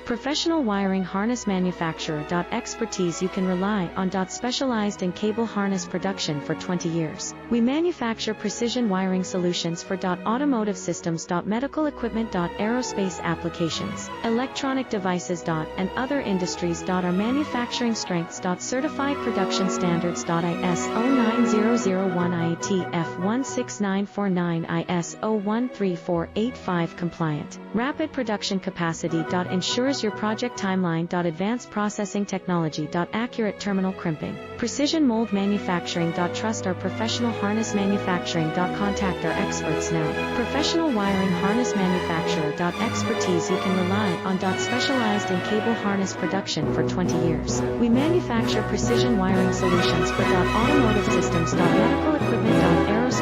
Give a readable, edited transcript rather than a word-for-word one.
Professional wiring harness manufacturer. Expertise you can rely on. Specialized in cable harness production for 20 years. We manufacture precision wiring solutions for automotive systems. Medical equipment. Aerospace applications, electronic devices. And other industries. Our manufacturing strengths. Certified production standards. ISO 9001 IATF 16949 ISO 13485 compliant. Rapid production capacity. Ensures your project timeline. Advanced processing technology. Accurate terminal crimping. Precision mold manufacturing. Trust our professional harness manufacturing. Contact our experts now. Professional wiring harness manufacturer. Expertise you can rely on. Specialized in cable harness production for 20 years. We manufacture precision wiring solutions for automotive systems. Medical equipment. Aerospace